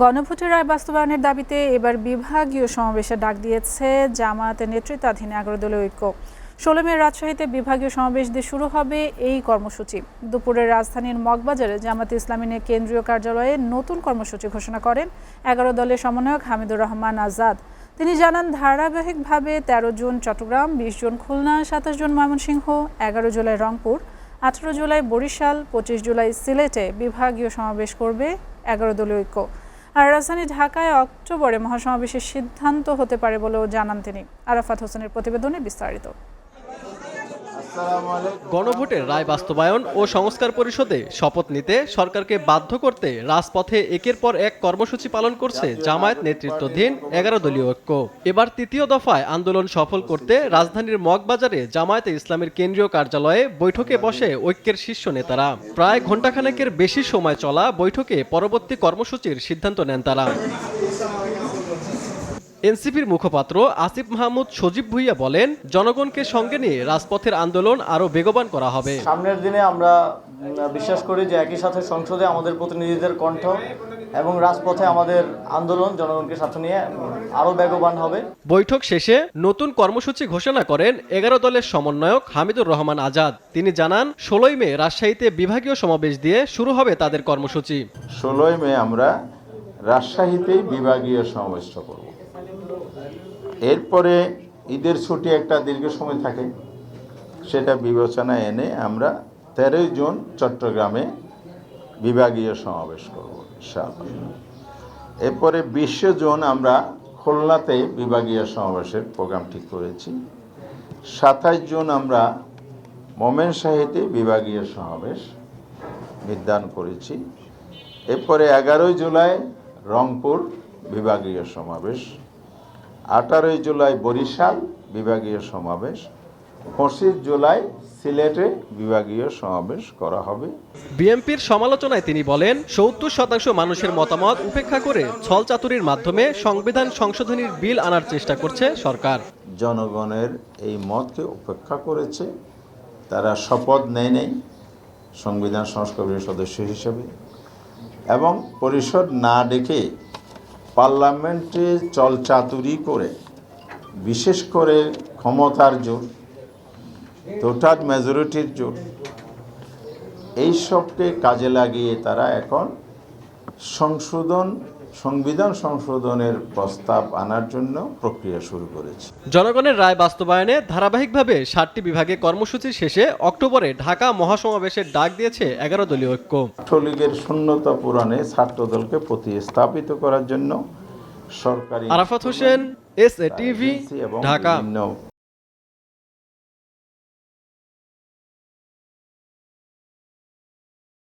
গণভোটের রায় বাস্তবায়নের দাবিতে এবার বিভাগীয় সমাবেশে ডাক দিয়েছে জামায়াতের নেতৃত্বাধীন 11 দলীয় ঐক্য। 16 মে রাজশাহীতে বিভাগীয় সমাবেশ দিয়ে শুরু হবে এই কর্মসূচি। দুপুরে রাজধানীর মগবাজারে জামায়াতে ইসলামীর কেন্দ্রীয় কার্যালয়ে নতুন কর্মসূচি ঘোষণা করেন 11 দলের সমন্বয়ক হামিদুর রহমান আজাদ। তিনি জানান, ধারাবাহিকভাবে 13 June Chittagong, 20 June Khulna, 27 June Mymensingh, 11 July Rangpur, 18 July Barisal, 25 July সিলেটে বিভাগীয় সমাবেশ করবে 11 দলীয় ঐক্য। আর রাজধানী ঢাকায় অক্টোবরে মহাসমাবেশের সিদ্ধান্ত হতে পারে বলেও জানান তিনি। আরাফাত হোসেনের প্রতিবেদনে বিস্তারিত। গণভোটের রায় বাস্তবায়ন ও সংস্কার পরিষদে শপথ নিতে সরকারকে বাধ্য করতে রাজপথে একের পর এক কর্মসূচি পালন করছে জামায়াত নেতৃত্বাধীন 11 দলীয় ঐক্য। এবার তৃতীয় দফায় আন্দোলন সফল করতে রাজধানীর মগবাজারে জামায়াতে ইসলামের কেন্দ্রীয় কার্যালয়ে বৈঠকে বসে ঐক্যের শীর্ষ নেতারা। প্রায় ঘণ্টাখানেকের বেশি সময় চলা বৈঠকে পরবর্তী কর্মসূচির সিদ্ধান্ত নেন তারা। এনসিপির মুখপাত্র আসিফ মাহমুদ সজীব ভুইয়া বলেন, জনগণকে সঙ্গে নিয়ে রাজপথের আন্দোলন আরো বেগবান করা হবে। সামনের দিনে আমরা বিশ্বাস করি যে একই সাথে সংসদে আমাদের প্রতিনিধিদের কণ্ঠ এবং রাজপথে আমাদের আন্দোলন জনগণকে সাথে নিয়ে আরো বেগবান হবে। বৈঠক শেষে নতুন কর্মসূচি ঘোষণা করেন 11 দলের সমন্বয়ক হামিদুর রহমান আজাদ। তিনি জানান, 16 মে রাজশাহীতে বিভাগীয় সমাবেশ দিয়ে শুরু হবে তাদের কর্মসূচি। 16 মে আমরা রাজশাহীতেই বিভাগীয় সমাবেশ করব। এরপরে ঈদের ছুটি একটা দীর্ঘ সময় থাকে, সেটা বিবেচনায় এনে আমরা 13 জুন চট্টগ্রামে বিভাগীয় সমাবেশ করব ইনশাআল্লাহ। এরপরে 20 জুন আমরা খুলনাতে বিভাগীয় সমাবেশের প্রোগ্রাম ঠিক করেছি। 27 জুন আমরা ময়মনসিংহে বিভাগীয় সমাবেশ নির্ধারণ করেছি। এরপরে 11 জুলাই রংপুর বিভাগীয় সমাবেশ, 18 জুলাই বরিশাল বিভাগীয় সমাবেশ, 25 জুলাই সিলেটে বিভাগীয় সমাবেশ করা হবে। বিএনপির সমালোচনায় তিনি বলেন, 70% মানুষের মতামত উপেক্ষা করে ছলচাতুরির মাধ্যমে সংবিধান সংশোধনীর বিল আনার চেষ্টা করছে সরকার। জনগণের এই মতকে উপেক্ষা করেছে, তারা শপথ নেই সংবিধান সংস্কারের সদস্য হিসেবে, এবং পরিষদ না ডেকে পার্লামেন্টে চলচাতুরি করে, বিশেষ করে ক্ষমতার জোর, টোটাল মেজরিটির জোর, এইসবকে কাজে লাগিয়ে তারা এখন সংবিধান সংশোধনের প্রস্তাব আনার জন্য প্রক্রিয়া শুরু করেছে। জনগণের রায় বাস্তবায়নে ধারাবাহিকভাবে 7টি বিভাগে কর্মসূচি শেষে অক্টোবরে ঢাকা মহাসমাবেশের ডাক দিয়েছে 11 দলীয় ঐক্য। ছাত্রলীগের শূন্যতা পূরণে ছাত্রদলকে প্রতিস্থাপিত করার জন্য সরকারি আরাফাত হোসেন, SA টিভি, ঢাকা।